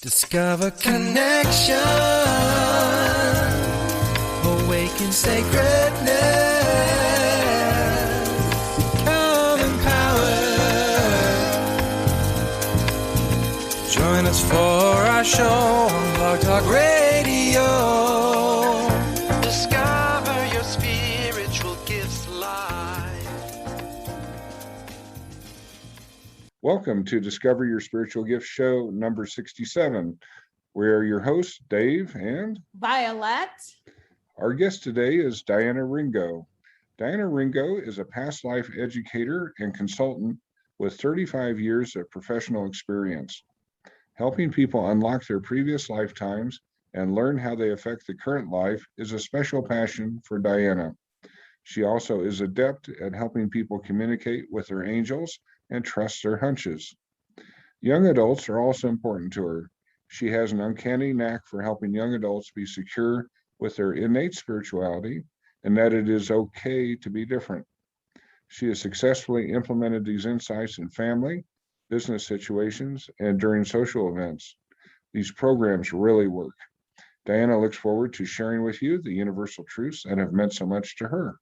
Discover connection, awaken sacredness, come empowered. Join us for our show on Blog Talk Radio. Discover your spiritual gifts live. Welcome to Discover Your Spiritual Gifts show number 67. We're your hosts, Dave and Vialet. Our guest today is Diana Ringo. Diana Ringo is a past life educator and consultant with 35 years of professional experience. Helping people unlock their previous lifetimes and learn how they affect the current life is a special passion for Diana. She also is adept at helping people communicate with their angels and trust their hunches. Young adults are also important to her. She has an uncanny knack for helping young adults be secure with their innate spirituality and that it is okay to be different. She has successfully implemented these insights in family, business situations, and during social events. These programs really work. Diana looks forward to sharing with you the universal truths that have meant so much to her.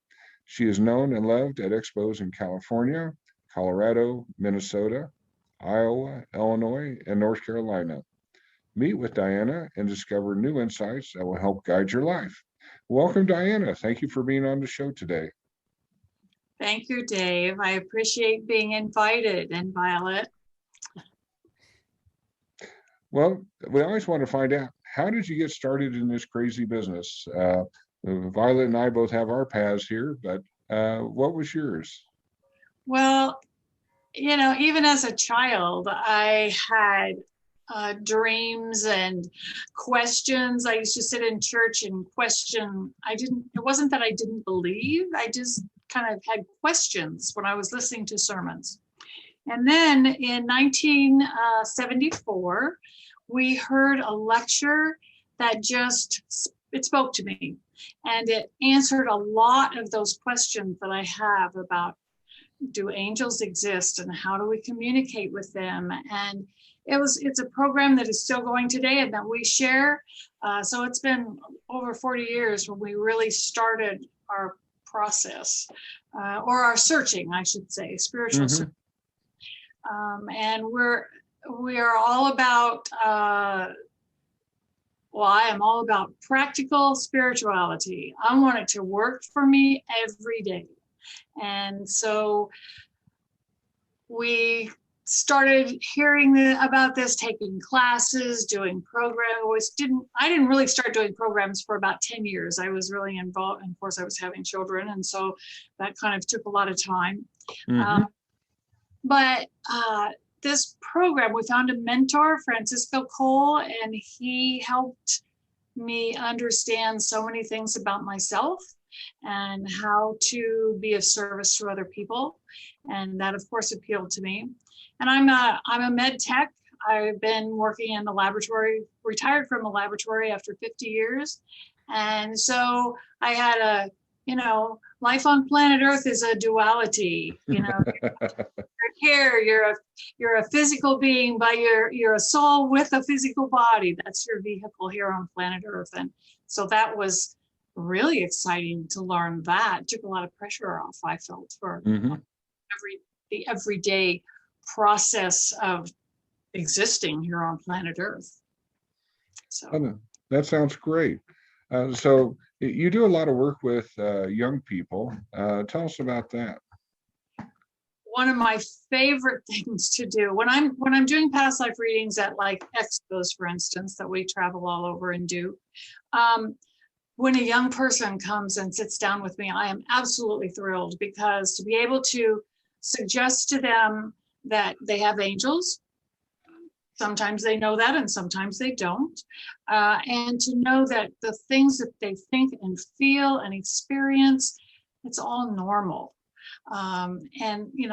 She is known and loved at expos in California, Colorado, Minnesota, Iowa, Illinois, and North Carolina. Meet with Diana and discover new insights that will help guide your life. Welcome, Diana. Thank you for being on the show today. Thank you, Dave. I appreciate being invited, and Violet. Well, we always want to find out, how did you get started in this crazy business? Violet and I both have our paths here, but what was yours? Well, you know, even as a child, I had dreams and questions. I used to sit in church and question. It wasn't that I didn't believe, I just kind of had questions when I was listening to sermons. And then in 1974, we heard a lecture that it spoke to me, and it answered a lot of those questions that I have about, do angels exist and how do we communicate with them? And it's a program that is still going today and that we share. So it's been over 40 years when we really started our process, or our searching, I should say, spiritual searching. And we are all about, I am all about practical spirituality. I want it to work for me every day. And so we started hearing about this, taking classes, doing programs. I didn't really start doing programs for about 10 years. I was really involved. And of course, I was having children. And so that kind of took a lot of time. But this program, we found a mentor, Francisco Cole, and he helped me understand so many things about myself and how to be of service to other people. And that, of course, appealed to me. And I'm a med tech. I've been working in the laboratory, retired from the laboratory after 50 years. And so I had life on planet Earth is a duality. You're here, you're a physical being, but you're a soul with a physical body. That's your vehicle here on planet Earth. And so that was really exciting to learn that. It took a lot of pressure off, I felt, for the everyday process of existing here on planet Earth. So that sounds great. So you do a lot of work with young people. Tell us about that. One of my favorite things to do when I'm doing past life readings at like expos, for instance, that we travel all over and do. When a young person comes and sits down with me, I am absolutely thrilled, because to be able to suggest to them that they have angels, sometimes they know that and sometimes they don't, and to know that the things that they think and feel and experience, it's all normal. And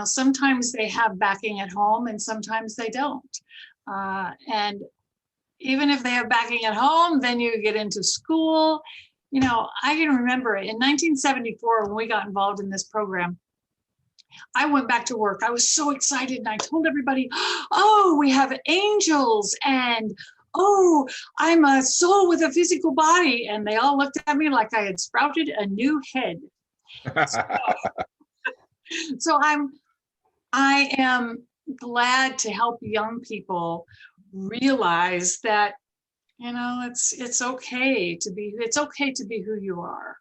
sometimes they have backing at home and sometimes they don't. And even if they have backing at home, then you get into school. I can remember in 1974 when we got involved in this program, I went back to work. I was so excited and I told everybody, oh, we have angels and oh, I'm a soul with a physical body. And they all looked at me like I had sprouted a new head. So I am glad to help young people realize that, it's okay to be who you are.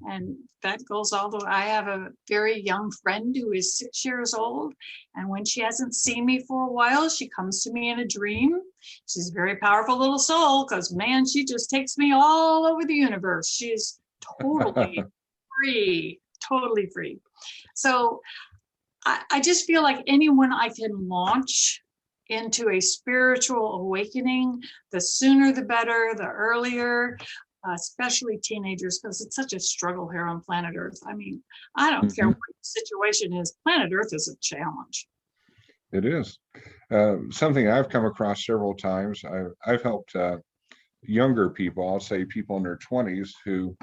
And that goes all the way. I have a very young friend who is 6 years old. And when she hasn't seen me for a while, she comes to me in a dream. She's a very powerful little soul because, man, she just takes me all over the universe. She's totally free, totally free. So I just feel like anyone I can launch into a spiritual awakening, the sooner the better, the earlier. Especially teenagers, because it's such a struggle here on planet Earth. I mean, I don't care what the situation is. Planet Earth is a challenge. It is. Something I've come across several times. I've helped younger people, I'll say people in their 20s, who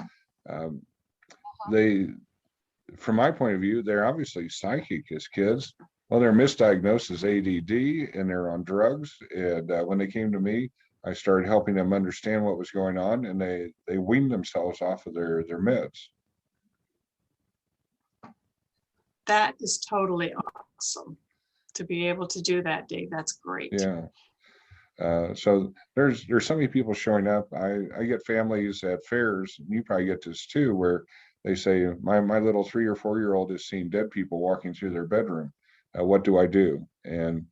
they, from my point of view, they're obviously psychic as kids. Well, they're misdiagnosed as ADD and they're on drugs. And when they came to me, I started helping them understand what was going on, and they weaned themselves off of their meds. That is totally awesome to be able to do that, Dave. That's great. Yeah. So there's so many people showing up. I get families at fairs, and you probably get this too, where they say, my little 3 or 4 year old has seen dead people walking through their bedroom. What do I do? And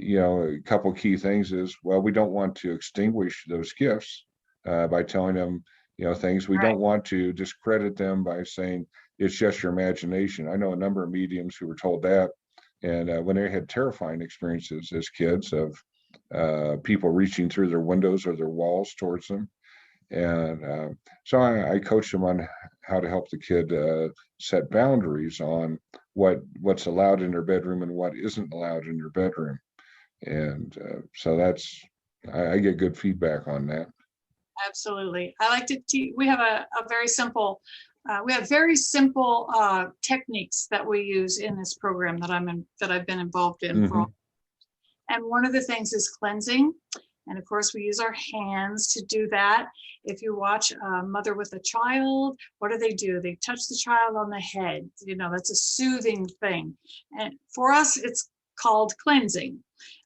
a couple key things is, well, we don't want to extinguish those gifts by telling them, things. We don't want to discredit them by saying it's just your imagination. I know a number of mediums who were told that, and when they had terrifying experiences as kids of people reaching through their windows or their walls towards them. And so I coach them on how to help the kid set boundaries on what's allowed in their bedroom and what isn't allowed in their bedroom. And so I get good feedback on that. Absolutely. I like to teach. We have a very simple, techniques that we use in this program that I've been involved in. And one of the things is cleansing. And of course, we use our hands to do that. If you watch a mother with a child, what do? They touch the child on the head. That's a soothing thing. And for us, it's called cleansing.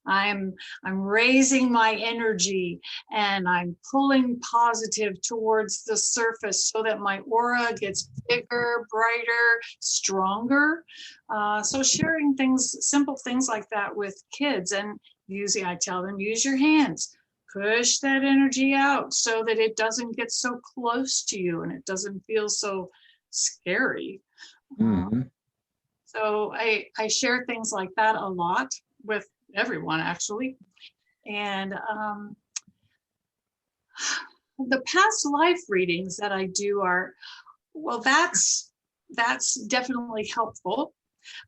I'm raising my energy and I'm pulling positive towards the surface so that my aura gets bigger, brighter, stronger. So sharing simple things like that with kids, and I tell them, use your hands, push that energy out so that it doesn't get so close to you and it doesn't feel so scary. So I share things like that a lot with everyone, actually. And the past life readings that I do that's definitely helpful.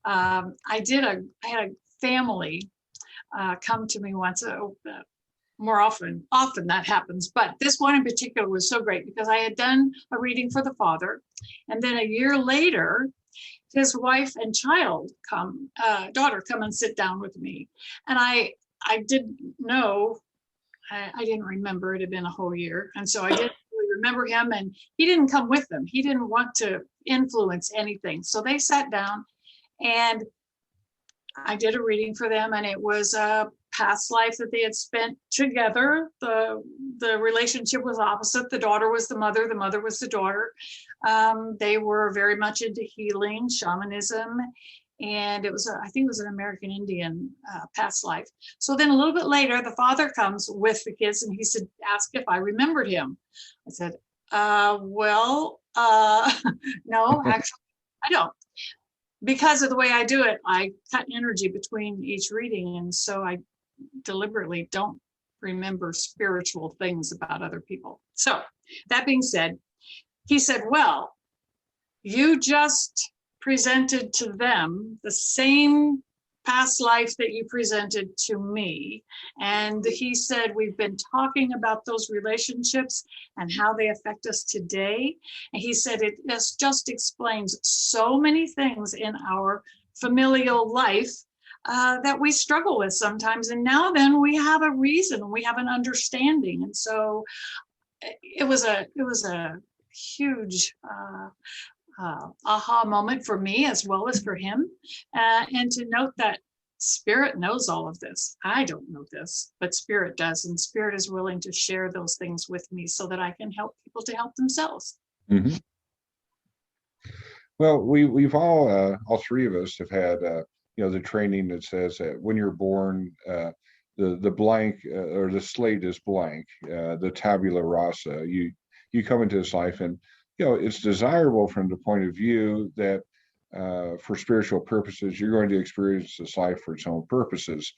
I had a family come to me once. More often that happens, but this one in particular was so great because I had done a reading for the father, and then a year later, his wife and daughter come and sit down with me. And I didn't know, I didn't remember, it had been a whole year. And so I didn't really remember him, and he didn't come with them. He didn't want to influence anything. So they sat down and I did a reading for them, and it was a past life that they had spent together. The relationship was opposite. The daughter was the mother was the daughter. They were very much into healing, shamanism, and I think it was an American Indian past life. So then a little bit later, the father comes with the kids, and he asked if I remembered him. I said, no, actually, I don't. Because of the way I do it, I cut energy between each reading, and so I deliberately don't remember spiritual things about other people. So that being said, he said, well, you just presented to them the same past life that you presented to me. And he said, we've been talking about those relationships and how they affect us today. And he said, it just explains so many things in our familial life that we struggle with sometimes. And now then we have a reason, we have an understanding. And so it was a huge aha moment for me as well as for him. And to note that Spirit knows all of this. I don't know this, but Spirit does. And Spirit is willing to share those things with me so that I can help people to help themselves. Mm-hmm. Well, we've all three of us have had, the training that says that when you're born, the blank or the slate is blank, the tabula rasa. You come into this life, and it's desirable from the point of view that for spiritual purposes, you're going to experience this life for its own purposes.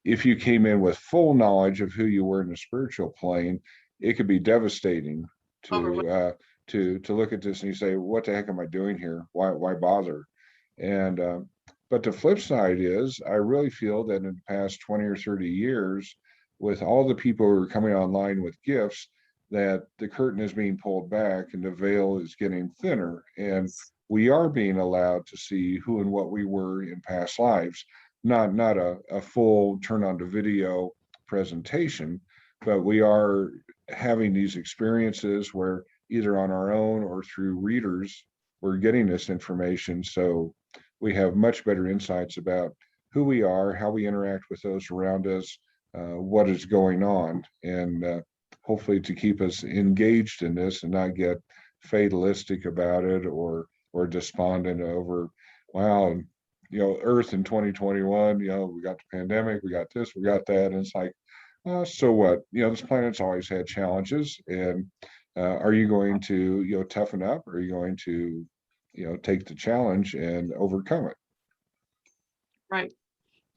If you came in with full knowledge of who you were in the spiritual plane, it could be devastating to look at this and you say, what the heck am I doing here? Why bother? And but the flip side is, I really feel that in the past 20 or 30 years, with all the people who are coming online with gifts, that the curtain is being pulled back and the veil is getting thinner, and we are being allowed to see who and what we were in past lives. Not a full turn on to video presentation, but we are having these experiences where either on our own or through readers, we're getting this information. So we have much better insights about who we are, how we interact with those around us, what is going on, and hopefully to keep us engaged in this and not get fatalistic about it or despondent over, wow, Earth in 2021, we got the pandemic, we got this, we got that. And it's like, so what? This planet's always had challenges, and are you going to, toughen up? Or are you going to, take the challenge and overcome it? Right.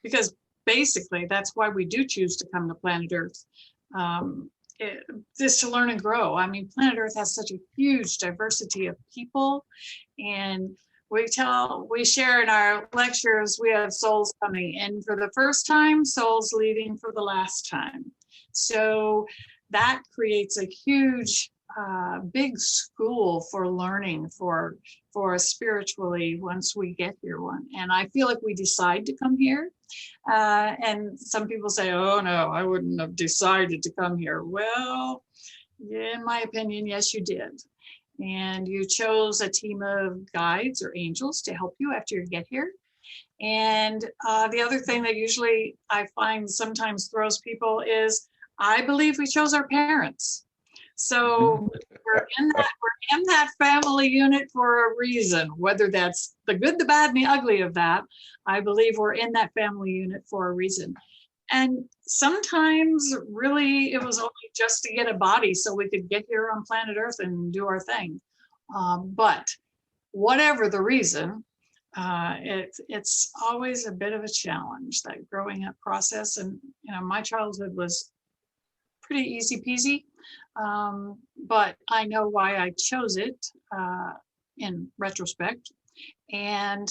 Because basically, that's why we do choose to come to planet Earth. Just to learn and grow. I mean, planet Earth has such a huge diversity of people, and we share in our lectures, we have souls coming in for the first time, souls leaving for the last time. So that creates a huge, big school for learning for spiritually once we get here. And I feel like we decide to come here. And some people say, oh no, I wouldn't have decided to come here. Well, in my opinion, yes, you did. And you chose a team of guides or angels to help you after you get here. And the other thing that usually I find sometimes throws people is, I believe we chose our parents. So we're in that family unit for a reason, whether that's the good, the bad, and the ugly of that. I believe we're in that family unit for a reason. And sometimes really it was only just to get a body so we could get here on planet Earth and do our thing. But whatever the reason, it's always a bit of a challenge, that growing up process. And my childhood was pretty easy peasy, but I know why I chose it in retrospect. And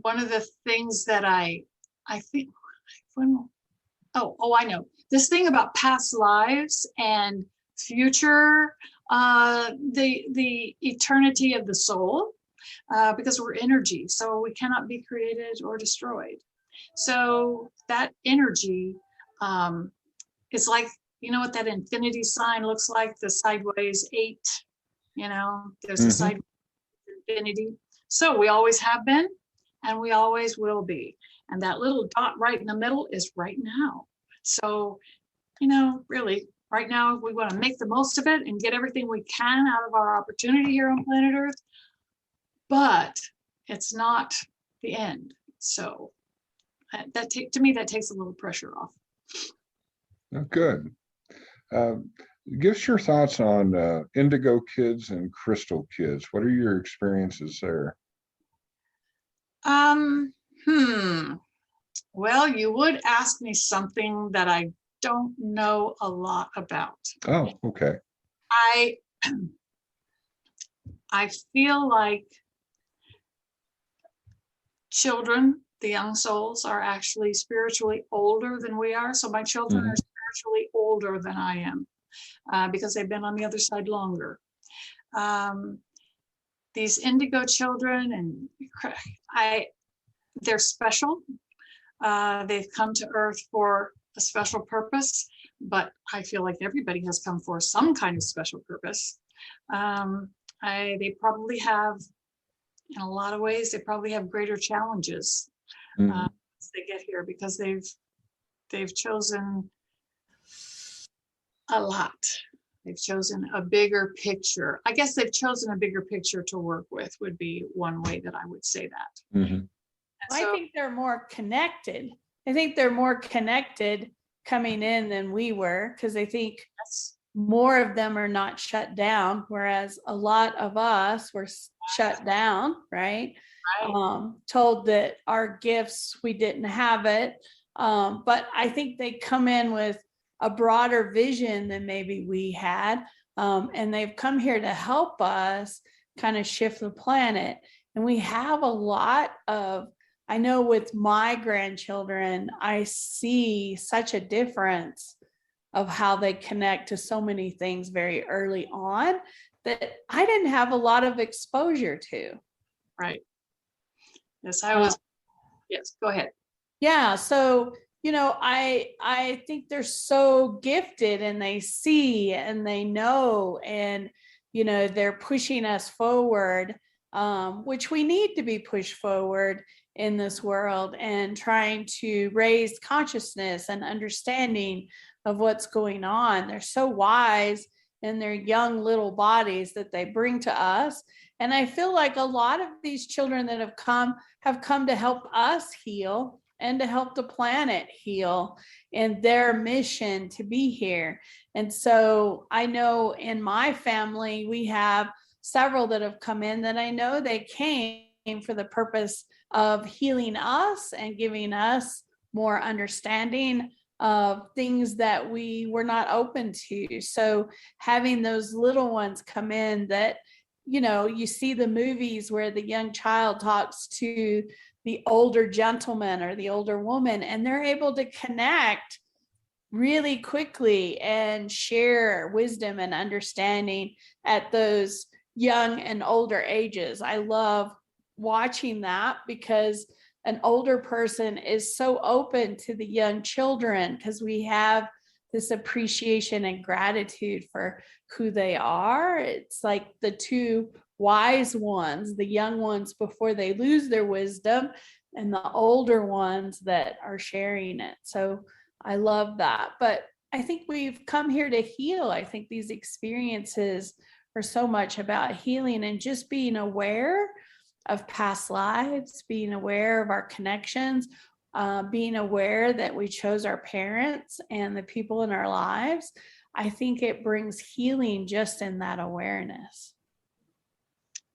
one of the things that I think, I know this thing about past lives and future, the eternity of the soul, because we're energy, so we cannot be created or destroyed. So that energy is like, what that infinity sign looks like, the sideways 8, there's a sideways infinity. So we always have been, and we always will be. And that little dot right in the middle is right now. So, really, right now, we want to make the most of it and get everything we can out of our opportunity here on planet Earth. But it's not the end. So to me, that takes a little pressure off. Oh, good. Give us your thoughts on Indigo Kids and Crystal Kids. What are your experiences there? Well, you would ask me something that I don't know a lot about. Oh, okay. I feel like children, the young souls, are actually spiritually older than we are. So my children are spiritually older than I am because they've been on the other side longer. These indigo children, and they're special. They've come to Earth for a special purpose, but I feel like everybody has come for some kind of special purpose. They probably have, in a lot of ways, they probably have greater challenges as they get here, because they've chosen a lot. They've chosen a bigger picture. I guess they've chosen a bigger picture to work with, would be one way that I would say that. Mm-hmm. I think they're more connected. I think they're more connected coming in than we were, because I think more of them are not shut down, whereas a lot of us were shut down, right? Told that our gifts, we didn't have it. But I think they come in with a broader vision than maybe we had. And they've come here to help us kind of shift the planet. And we have a lot of, I know with my grandchildren, I see such a difference of how they connect to so many things very early on that I didn't have a lot of exposure to. Right. Yes, I was. Yes, go ahead. Yeah. So, I think they're so gifted, and they see and they know, and, they're pushing us forward, which we need to be pushed forward in this world, and trying to raise consciousness and understanding of what's going on. They're so wise in their young little bodies that they bring to us. And I feel like a lot of these children that have come to help us heal and to help the planet heal in their mission to be here. And so I know in my family, we have several that have come in that I know they came for the purpose of healing us and giving us more understanding of things that we were not open to. So having those little ones come in that, you see the movies where the young child talks to the older gentleman or the older woman, and they're able to connect really quickly and share wisdom and understanding at those young and older ages. I love watching that, because an older person is so open to the young children, because we have this appreciation and gratitude for who they are. It's like the two wise ones, the young ones before they lose their wisdom, and the older ones that are sharing it. So I love that. But I think we've come here to heal. I think these experiences are so much about healing and just being aware of past lives, being aware of our connections, being aware that we chose our parents and the people in our lives. I think it brings healing just in that awareness.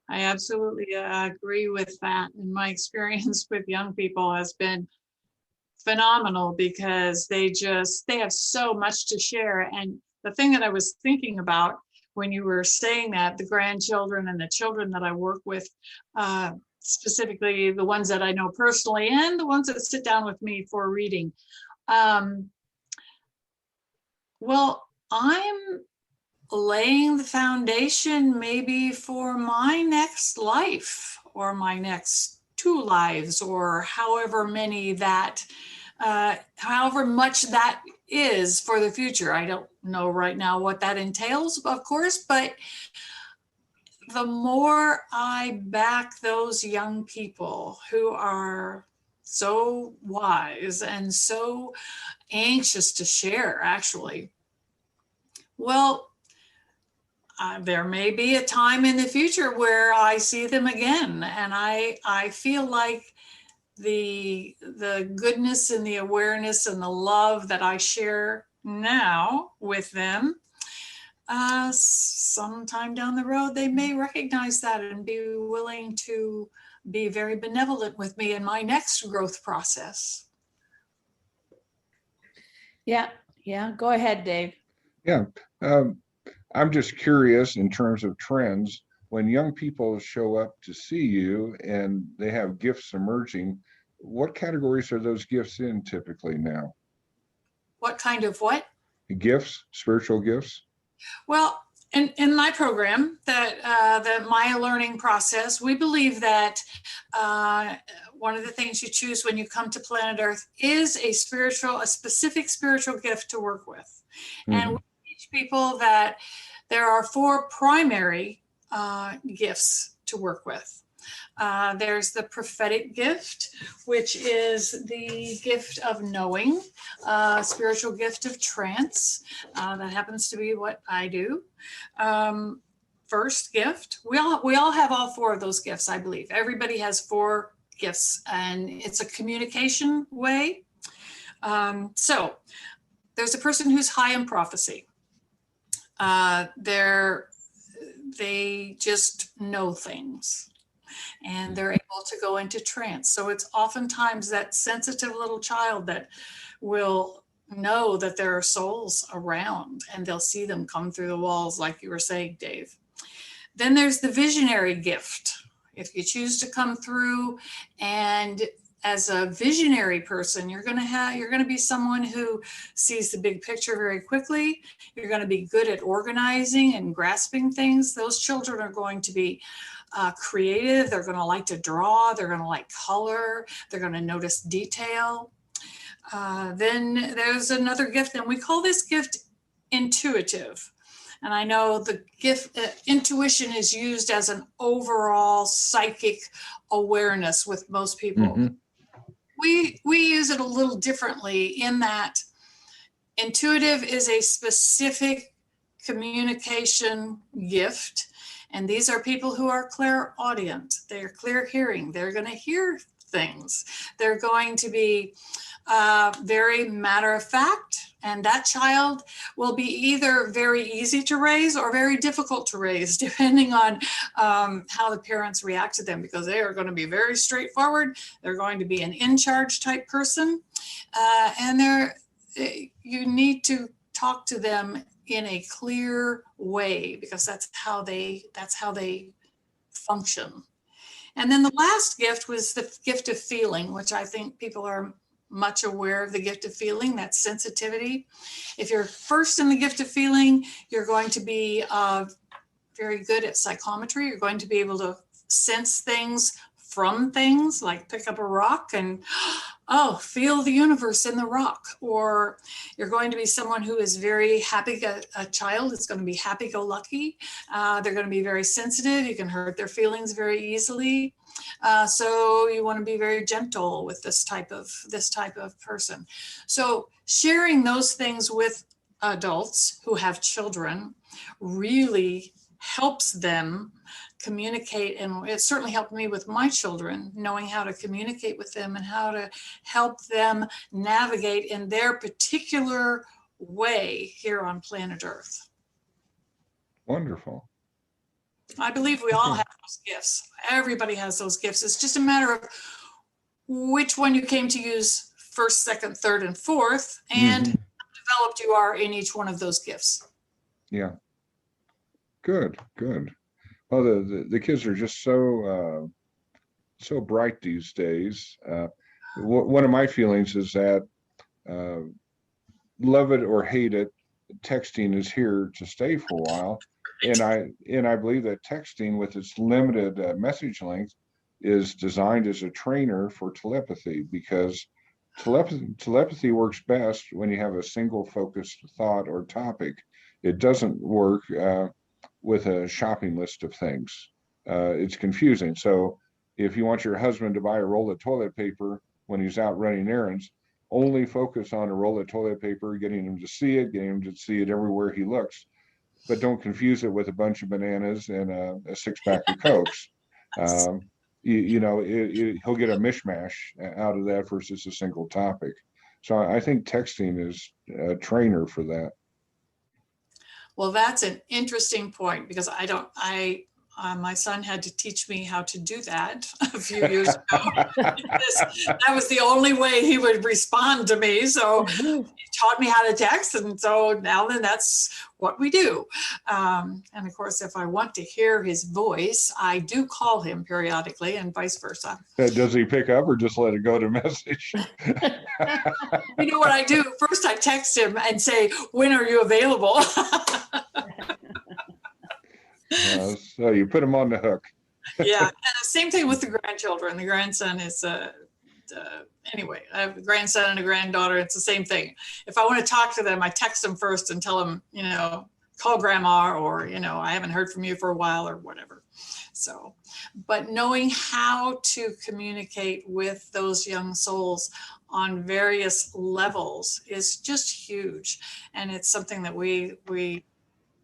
I absolutely agree with that. And my experience with young people has been phenomenal, because they have so much to share. And the thing that I was thinking about when you were saying that, the grandchildren and the children that I work with, specifically the ones that I know personally and the ones that sit down with me for reading. Well, I'm laying the foundation maybe for my next life, or my next 2 lives, or however many that, however much that is for the future. I don't know right now what that entails, of course, but the more I back those young people who are so wise and so anxious to share, actually, well, there may be a time in the future where I see them again, and I feel like the goodness and the awareness and the love that I share now with them, sometime down the road, they may recognize that and be willing to be very benevolent with me in my next growth process. Yeah. Go ahead, Dave. Yeah. I'm just curious in terms of trends. When young people show up to see you and they have gifts emerging, what categories are those gifts in typically now? What kind of what? Gifts, spiritual gifts? Well, In my program, that my learning process, we believe that one of the things you choose when you come to planet Earth is a specific spiritual gift to work with. And we teach people that there are 4 primary gifts to work with. There's the prophetic gift, which is the gift of knowing, spiritual gift of trance. That happens to be what I do. First gift, we all have all 4 of those gifts, I believe. Everybody has 4 gifts, and it's a communication way. So there's a person who's high in prophecy. They just know things, and they're able to go into trance. So it's oftentimes that sensitive little child that will know that there are souls around, and they'll see them come through the walls, like you were saying, Dave. Then there's the visionary gift. If you choose to come through, and as a visionary person, you're going to be someone who sees the big picture very quickly. You're going to be good at organizing and grasping things. Those children are going to be creative. They're going to like to draw. They're going to like color. They're going to notice detail. Then there's another gift, and we call this gift intuitive. And I know the gift intuition is used as an overall psychic awareness with most people. We use it a little differently in that intuitive is a specific communication gift. And these are people who are clairaudient. They're clear hearing. They're going to hear things. They're going to be very matter of fact. And that child will be either very easy to raise or very difficult to raise, depending on how the parents react to them, because they are going to be very straightforward. They're going to be an in-charge type person. And you need to talk to them in a clear way, because that's how they function. And then the last gift was the gift of feeling, which I think people are much aware of. The gift of feeling, that's sensitivity. If you're first in the gift of feeling, you're going to be very good at psychometry. You're going to be able to sense things from things, like pick up a rock and feel the universe in the rock. Or you're going to be someone who is very happy. A child is going to be happy-go-lucky. They're going to be very sensitive. You can hurt their feelings very easily. So you want to be very gentle with this type of person. So sharing those things with adults who have children really helps them communicate. And it certainly helped me with my children, knowing how to communicate with them and how to help them navigate in their particular way here on planet Earth. Wonderful. I believe we all have those gifts. Everybody has those gifts. It's just a matter of which one you came to use first, second, third, and fourth, and how developed you are in each one of those gifts. Yeah. Good. Well, the kids are just so bright these days. One of my feelings is that, love it or hate it, texting is here to stay for a while. And I believe that texting, with its limited message length, is designed as a trainer for telepathy, because telepathy works best when you have a single focused thought or topic. It doesn't work with a shopping list of things. It's confusing. So if you want your husband to buy a roll of toilet paper when he's out running errands, only focus on a roll of toilet paper, getting him to see it everywhere he looks. But don't confuse it with a bunch of bananas and a 6-pack of Cokes. He'll get a mishmash out of that versus a single topic. So I think texting is a trainer for that. Well, that's an interesting point, because my son had to teach me how to do that a few years ago. That was the only way he would respond to me. So he taught me how to text. And so now then that's what we do. And of course, if I want to hear his voice, I do call him periodically, and vice versa. Does he pick up or just let it go to message? You know what I do? First, I text him and say, "When are you available?" So you put them on the hook. Yeah, and the same thing with the grandchildren. The grandson is anyway, I have a grandson and a granddaughter. It's the same thing. If I want to talk to them, I text them first and tell them, call grandma, or, I haven't heard from you for a while, or whatever. So, but knowing how to communicate with those young souls on various levels is just huge. And it's something that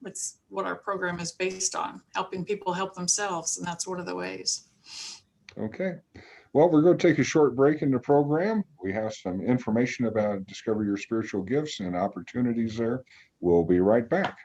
it's what our program is based on, helping people help themselves. And that's one of the ways. Okay. Well, we're going to take a short break in the program. We have some information about Discover Your Spiritual Gifts and opportunities there. We'll be right back.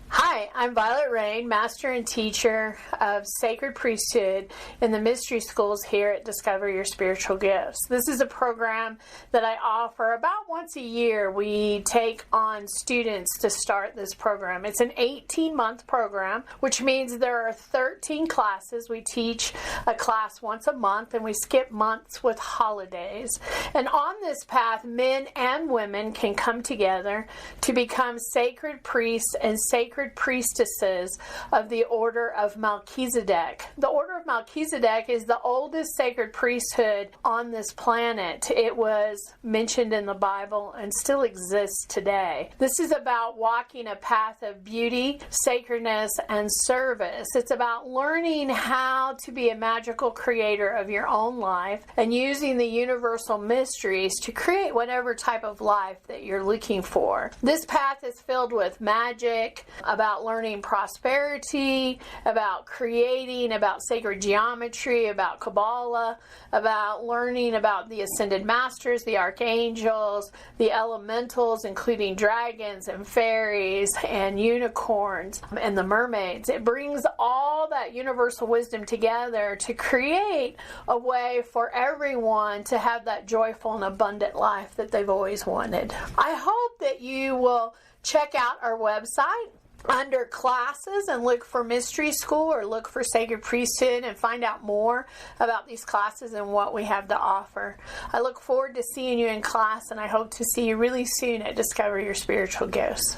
Hi, I'm Violet Rain, Master and Teacher of Sacred Priesthood in the Mystery Schools here at Discover Your Spiritual Gifts. This is a program that I offer about once a year. We take on students to start this program. It's an 18-month program, which means there are 13 classes. We teach a class once a month, and we skip months with holidays. And on this path, men and women can come together to become sacred priests and sacred priestesses of the Order of Melchizedek. The Order of Melchizedek is the oldest sacred priesthood on this planet. It was mentioned in the Bible and still exists today. This is about walking a path of beauty, sacredness, and service. It's about learning how to be a magical creator of your own life and using the universal mysteries to create whatever type of life that you're looking for. This path is filled with magic, about learning prosperity, about creating, about sacred geometry, about Kabbalah, about learning about the ascended masters, the archangels, the elementals, including dragons and fairies and unicorns and the mermaids. It brings all that universal wisdom together to create a way for everyone to have that joyful and abundant life that they've always wanted. I hope that you will check out our website under classes and look for Mystery School or look for Sacred Priesthood and find out more about these classes and what we have to offer. I look forward to seeing you in class, and I hope to see you really soon at Discover Your Spiritual Gifts.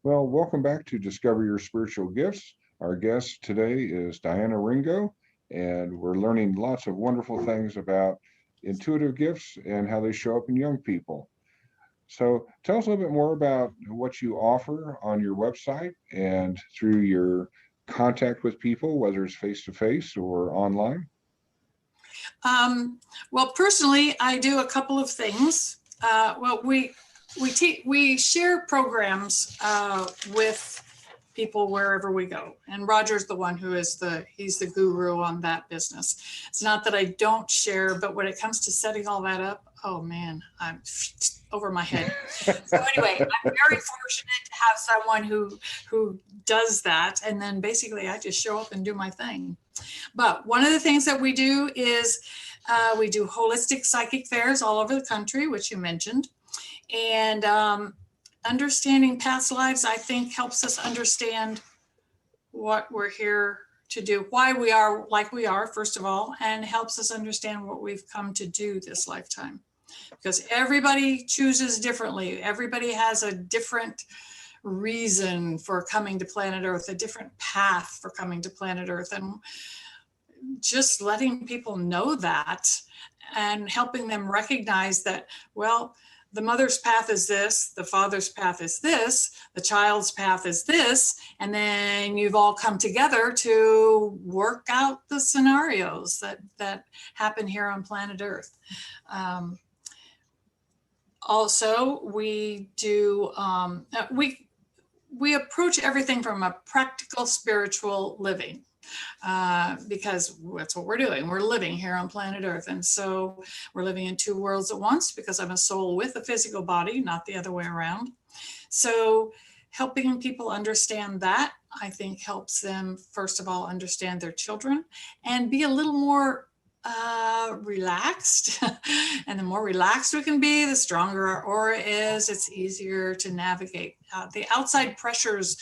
Well, welcome back to Discover Your Spiritual Gifts. Our guest today is Diana Ringo, and we're learning lots of wonderful things about intuitive gifts and how they show up in young people. So tell us a little bit more about what you offer on your website and through your contact with people, whether it's face-to-face or online. Well, personally, I do a couple of things. We share programs with people wherever we go. And Roger's the one who is he's the guru on that business. It's not that I don't share, but when it comes to setting all that up, oh man, I'm over my head. So anyway, I'm very fortunate to have someone who does that. And then basically I just show up and do my thing. But one of the things that we do is we do holistic psychic fairs all over the country, which you mentioned. And understanding past lives, I think, helps us understand what we're here to do, why we are like we are, first of all, and helps us understand what we've come to do this lifetime. Because everybody chooses differently. Everybody has a different reason for coming to planet Earth, a different path for coming to planet Earth. And just letting people know that and helping them recognize that, well, the mother's path is this, the father's path is this, the child's path is this, and then you've all come together to work out the scenarios that happen here on planet Earth. Also, we do, we approach everything from a practical spiritual living. Because that's what we're doing. We're living here on planet Earth. And so we're living in two worlds at once because I'm a soul with a physical body, not the other way around. So helping people understand that, I think, helps them, first of all, understand their children and be a little more relaxed. And the more relaxed we can be, the stronger our aura is. It's easier to navigate. The outside pressures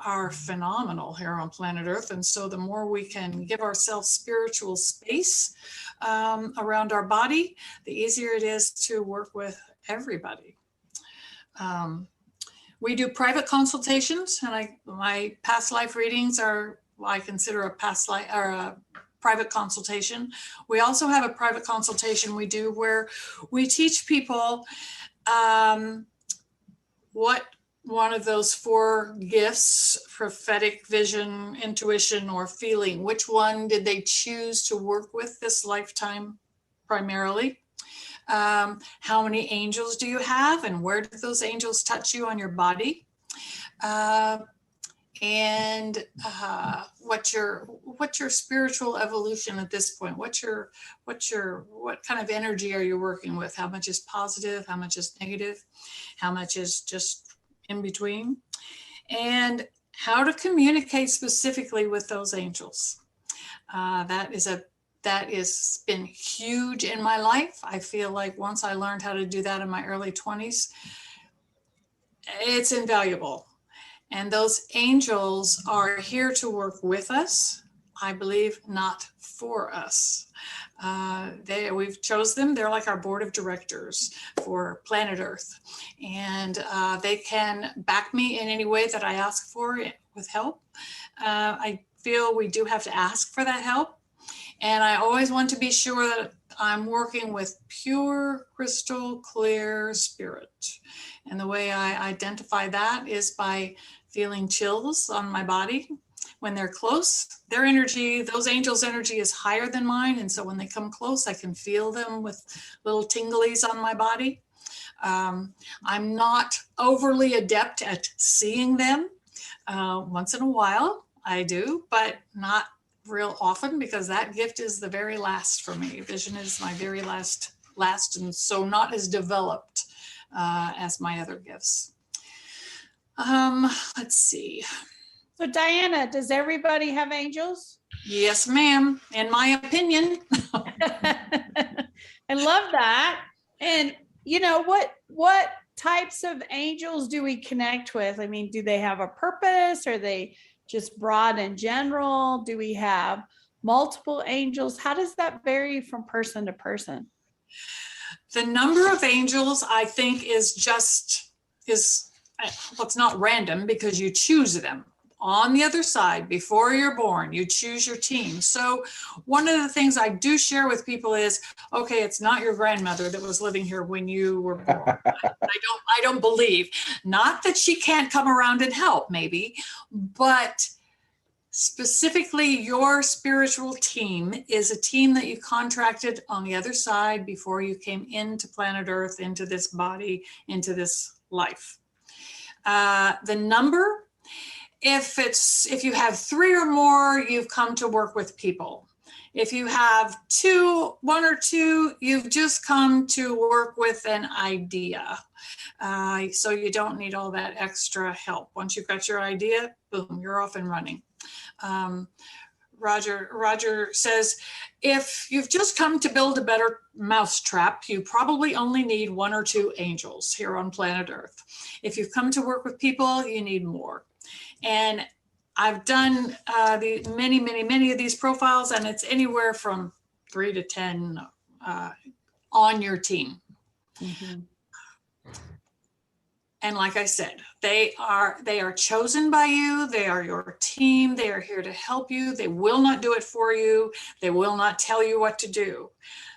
are phenomenal here on planet Earth. And so the more we can give ourselves spiritual space around our body, the easier it is to work with everybody. We do private consultations, and my past life readings are, I consider a past life or a private consultation. We also have a private consultation we do where we teach people what one of those 4 gifts, prophetic, vision, intuition, or feeling, which one did they choose to work with this lifetime primarily? How many angels do you have, and where did those angels touch you on your body? And what's your spiritual evolution at this point? What kind of energy are you working with? How much is positive? How much is negative? How much is just in between? And how to communicate specifically with those angels. That has been huge in my life. I feel like once I learned how to do that in my early 20s, it's invaluable. And those angels are here to work with us, I believe, not for us. We've chose them. They're like our board of directors for planet Earth. And they can back me in any way that I ask for with help. I feel we do have to ask for that help. And I always want to be sure that I'm working with pure, crystal clear spirit. And the way I identify that is by feeling chills on my body when they're close. Their energy, those angels' energy is higher than mine. And so when they come close, I can feel them with little tinglies on my body. I'm not overly adept at seeing them. Once in a while, I do, but not real often, because that gift is the very last for me. Vision is my very last, and so not as developed as my other gifts. Let's see. So Diana, does everybody have angels? Yes, ma'am. In my opinion. I love that. And you know, what types of angels do we connect with? I mean, do they have a purpose? Are they just broad in general? Do we have multiple angels? How does that vary from person to person? The number of angels, I think, is well, it's not random, because you choose them. On the other side, before you're born, you choose your team. So one of the things I do share with people is, okay, it's not your grandmother that was living here when you were born. I don't believe. Not that she can't come around and help, maybe, but specifically your spiritual team is a team that you contracted on the other side before you came into planet Earth, into this body, into this life. The number, if you have 3 or more, you've come to work with people. If you have 1 or 2, you've just come to work with an idea. So you don't need all that extra help. Once you've got your idea, boom, you're off and running. Roger says, if you've just come to build a better mousetrap, you probably only need 1 or 2 angels here on planet Earth. If you've come to work with people, you need more. And I've done many of these profiles, and it's anywhere from 3 to 10 on your team. Mm-hmm. And like I said, they are chosen by you. They are your team. They are here to help you. They will not do it for you. They will not tell you what to do.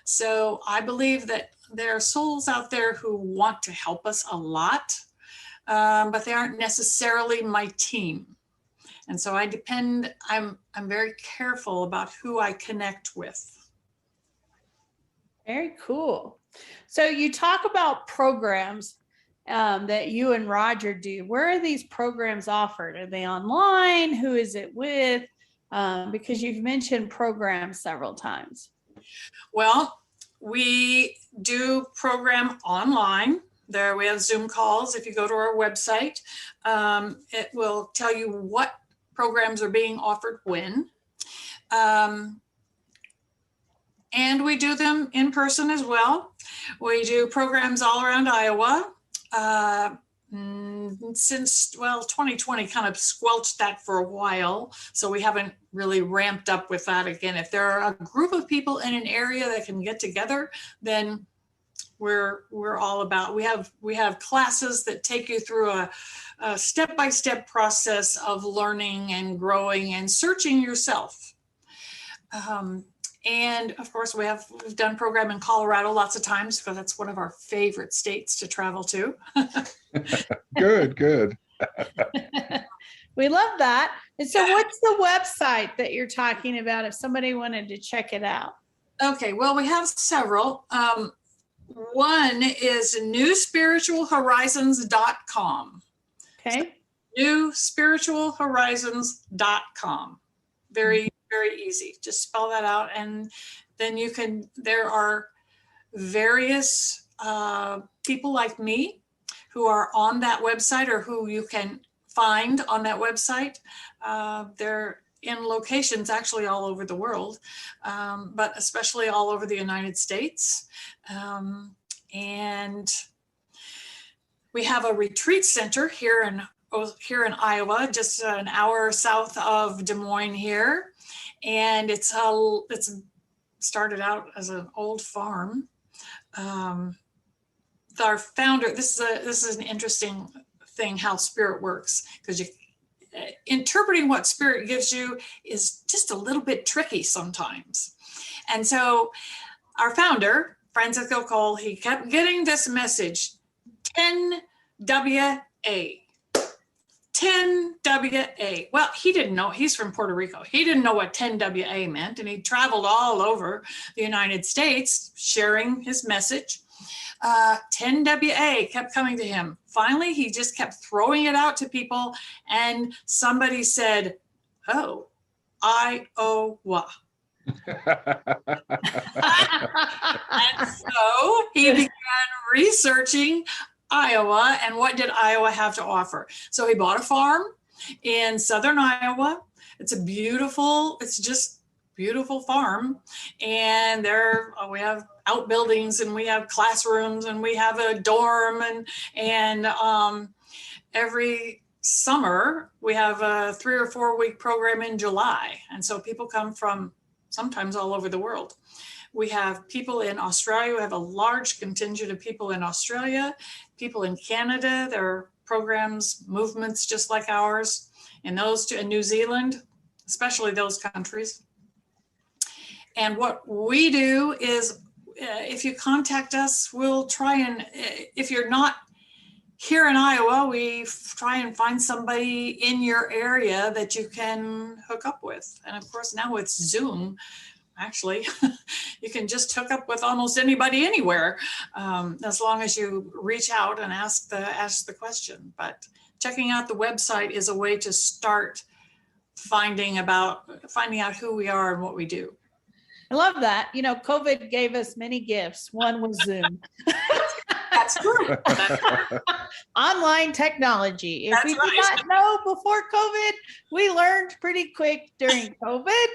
So I believe that there are souls out there who want to help us a lot, but they aren't necessarily my team. And so I'm very careful about who I connect with. Very cool. So you talk about programs that you and Roger do. Where are these programs offered? Are they online? Who is it with? Because you've mentioned programs several times. Well, we do program online. There we have Zoom calls. If you go to our website, it will tell you what programs are being offered when. And we do them in person as well. We do programs all around Iowa. Since 2020 kind of squelched that for a while, so we haven't really ramped up with that again. If there are a group of people in an area that can get together, then we're all about. We have classes that take you through a step-by-step process of learning and growing and searching yourself. And of course, we've done program in Colorado lots of times because that's one of our favorite states to travel to. Good. We love that. And so what's the website that you're talking about if somebody wanted to check it out? Okay, well, we have several. One is newspiritualhorizons.com. Okay. newspiritualhorizons.com. Very, very easy. Just spell that out. And then there are various people like me who are on that website or who you can find on that website. They're in locations actually all over the world, but especially all over the United States. And we have a retreat center here in Iowa, just an hour south of Des Moines here. And it's started out as an old farm. Our founder, this is an interesting thing, how spirit works, because interpreting what spirit gives you is just a little bit tricky sometimes. And so our founder, Francisco Cole, he kept getting this message, 10WA. 10WA. Well, he didn't know. He's from Puerto Rico. He didn't know what 10WA meant, and he traveled all over the United States sharing his message. 10WA kept coming to him. Finally, he just kept throwing it out to people, and somebody said, "Oh, Iowa." And so he began researching Iowa and what did Iowa have to offer. So he bought a farm in southern Iowa. It's just beautiful farm. And we have outbuildings and we have classrooms and we have a dorm and every summer we have a 3 or 4 week program in July. And so people come from sometimes all over the world. We have people in Australia. We have a large contingent of people in Australia, people in Canada. There are programs, movements just like ours in those two, in New Zealand, especially those countries. And what we do is, if you contact us, we'll try and, if you're not here in Iowa, we try and find somebody in your area that you can hook up with. And of course, now with Zoom, actually, you can just hook up with almost anybody anywhere, as long as you reach out and ask the question. But checking out the website is a way to start finding out who we are and what we do. I love that. COVID gave us many gifts. One was Zoom. That's true. Online technology. If we did not know before COVID, we learned pretty quick during COVID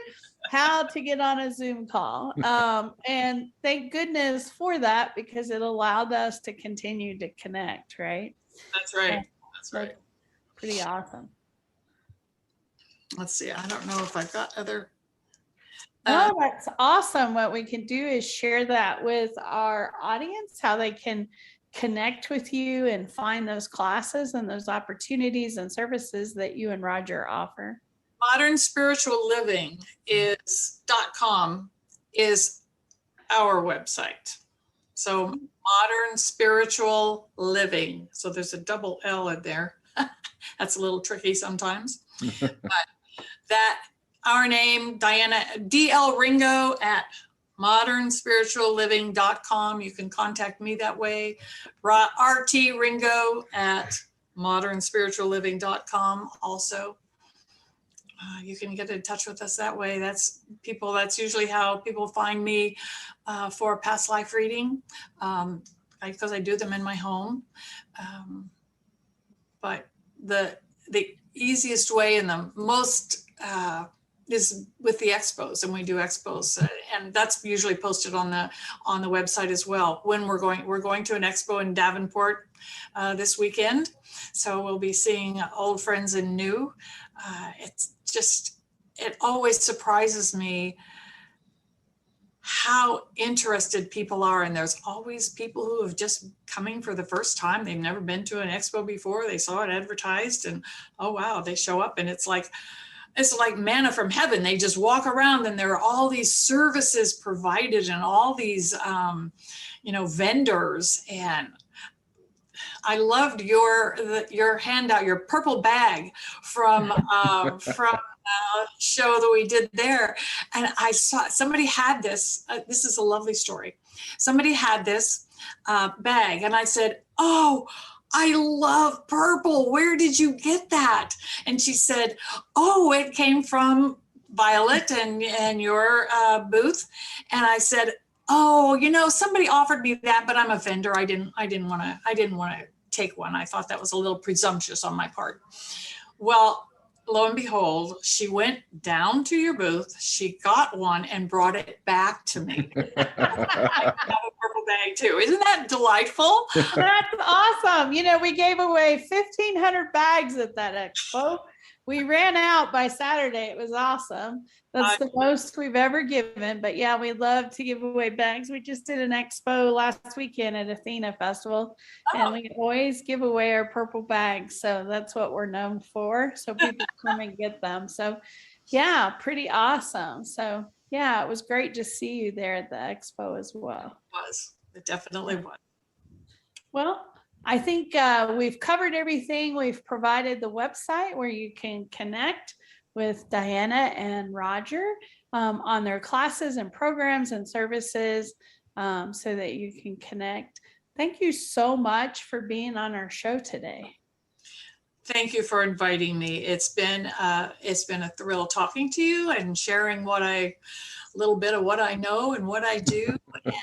how to get on a Zoom call. And thank goodness for that, because it allowed us to continue to connect, right? That's right. That's right. Pretty awesome. Let's see. I don't know if I've got other. No, that's awesome. What we can do is share that with our audience, how they can connect with you and find those classes and those opportunities and services that you and Roger offer. modernspiritualliving.com is our website. So Modern Spiritual Living. So there's a double L in there. That's a little tricky sometimes. But our name, Diana, DL Ringo at modernspiritualliving.com. You can contact me that way. RT Ringo at modernspiritualliving.com also. You can get in touch with us that way. That's usually how people find me for past life reading, because I do them in my home. But the easiest way and the most is with the expos, and we do expos, and that's usually posted on the website as well. When we're going to an expo in Davenport this weekend, so we'll be seeing old friends and new. It always surprises me how interested people are. And there's always people who have just coming for the first time. They've never been to an expo before. They saw it advertised and, oh, wow, they show up and it's like manna from heaven. They just walk around and there are all these services provided and all these, vendors. And I loved your handout, your purple bag from show that we did there. And I saw somebody had this. This is a lovely story. Somebody had this bag, and I said, "Oh, I love purple. Where did you get that?" And she said, "Oh, it came from Violet and your booth." And I said, "Oh, somebody offered me that, but I'm a vendor. I didn't want to take one. I thought that was a little presumptuous on my part." Well, lo and behold, she went down to your booth. She got one and brought it back to me. I have a purple bag too. Isn't that delightful? That's awesome. We gave away 1,500 bags at that expo. We ran out by Saturday. It was awesome. That's the most we've ever given. But yeah, we love to give away bags. We just did an expo last weekend at Athena Festival, and we always give away our purple bags. So that's what we're known for. So people come and get them. So yeah, pretty awesome. So yeah, it was great to see you there at the expo as well. It definitely was. Well, I think we've covered everything. We've provided the website where you can connect with Diana and Roger on their classes and programs and services so that you can connect. Thank you so much for being on our show today. Thank you for inviting me. It's been a thrill talking to you and sharing a little bit of what I know and what I do. And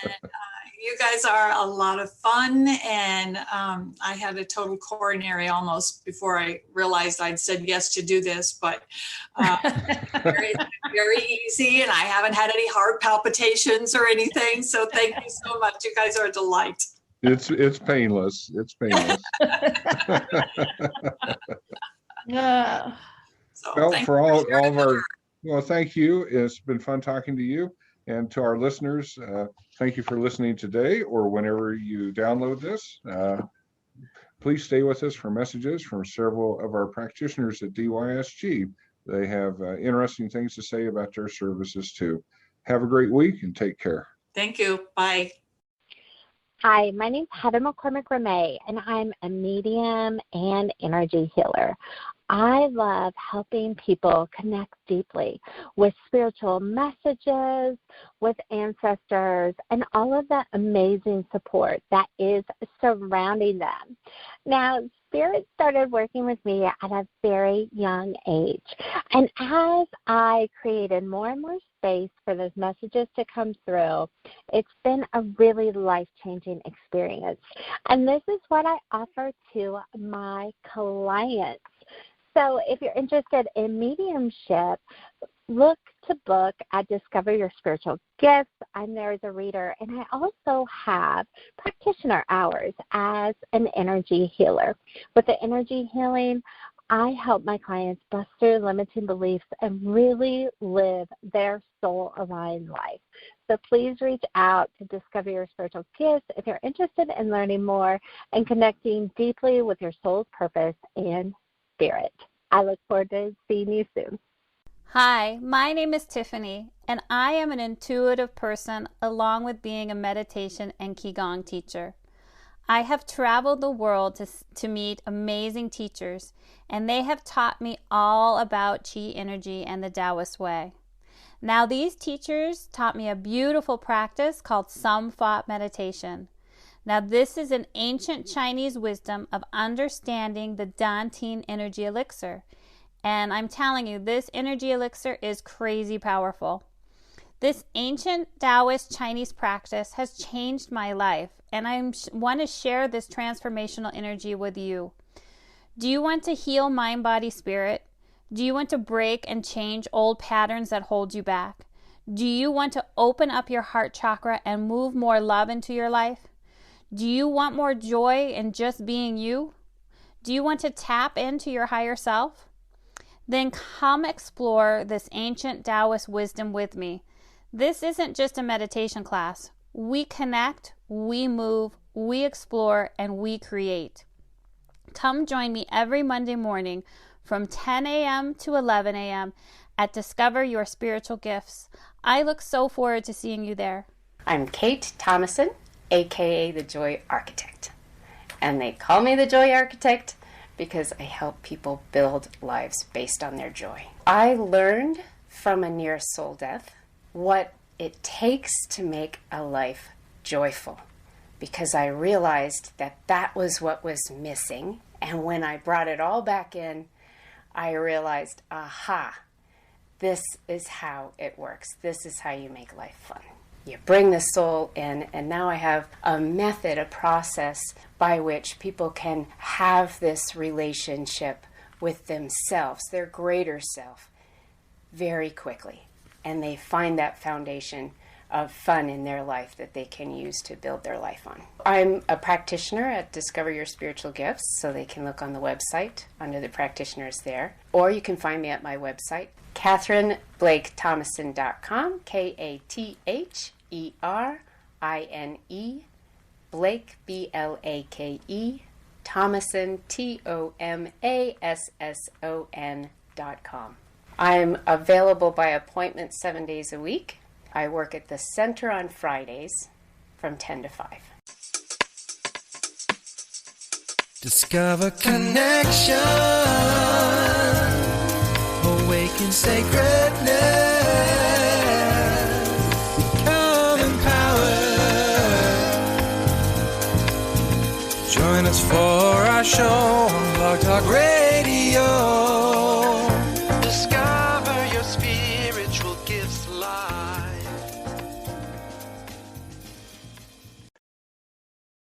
you guys are a lot of fun, and I had a total coronary almost before I realized I'd said yes to do this, but very, very easy, and I haven't had any heart palpitations or anything, so thank you so much. You guys are a delight. It's painless. It's painless. Yeah. So Well, for all of our, thank you. It's been fun talking to you, and to our listeners, thank you for listening today or whenever you download this. Please stay with us for messages from several of our practitioners at DYSG. They have interesting things to say about their services too. Have a great week and take care. Thank you. Bye. Hi, my name's Heather McCormick-Ramey, and I'm a medium and energy healer. I love helping people connect deeply with spiritual messages, with ancestors, and all of that amazing support that is surrounding them. Now, Spirit started working with me at a very young age, and as I created more and more space for those messages to come through, it's been a really life-changing experience. And this is what I offer to my clients. So if you're interested in mediumship, look to book at Discover Your Spiritual Gifts. I'm there as a reader, and I also have practitioner hours as an energy healer. With the energy healing, I help my clients bust through limiting beliefs and really live their soul-aligned life. So please reach out to Discover Your Spiritual Gifts if you're interested in learning more and connecting deeply with your soul's purpose and spirit. I look forward to seeing you soon. Hi, my name is Tiffany, and I am an intuitive person along with being a meditation and Qigong teacher. I have traveled the world to meet amazing teachers, and they have taught me all about Qi energy and the Taoist way. Now, these teachers taught me a beautiful practice called Samphot meditation. Now, this is an ancient Chinese wisdom of understanding the Dantian energy elixir. And I'm telling you, this energy elixir is crazy powerful. This ancient Taoist Chinese practice has changed my life, and I want to share this transformational energy with you. Do you want to heal mind, body, spirit? Do you want to break and change old patterns that hold you back? Do you want to open up your heart chakra and move more love into your life? Do you want more joy in just being you? Do you want to tap into your higher self? Then come explore this ancient Taoist wisdom with me. This isn't just a meditation class. We connect, we move, we explore, and we create. Come join me every Monday morning from 10 a.m. to 11 a.m. at Discover Your Spiritual Gifts. I look so forward to seeing you there. I'm Kate Thomason, aka the Joy Architect. And they call me the Joy Architect because I help people build lives based on their joy. I learned from a near soul death what it takes to make a life joyful, because I realized that that was what was missing. And when I brought it all back in, I realized, aha, this is how it works. This is how you make life fun. You bring the soul in, and now I have a method, a process by which people can have this relationship with themselves, their greater self, very quickly. And they find that foundation of fun in their life that they can use to build their life on. I'm a practitioner at Discover Your Spiritual Gifts, so they can look on the website under the practitioners there. Or you can find me at my website, KatherineBlakeThomason.com, Katherine, Blake, Blake, Thomason, TOMASSON.com. I'm available by appointment 7 days a week. I work at the center on Fridays from 10 to 5. Discover connection, awaken sacredness, become empowered. Join us for our show on Blog Talk Radio.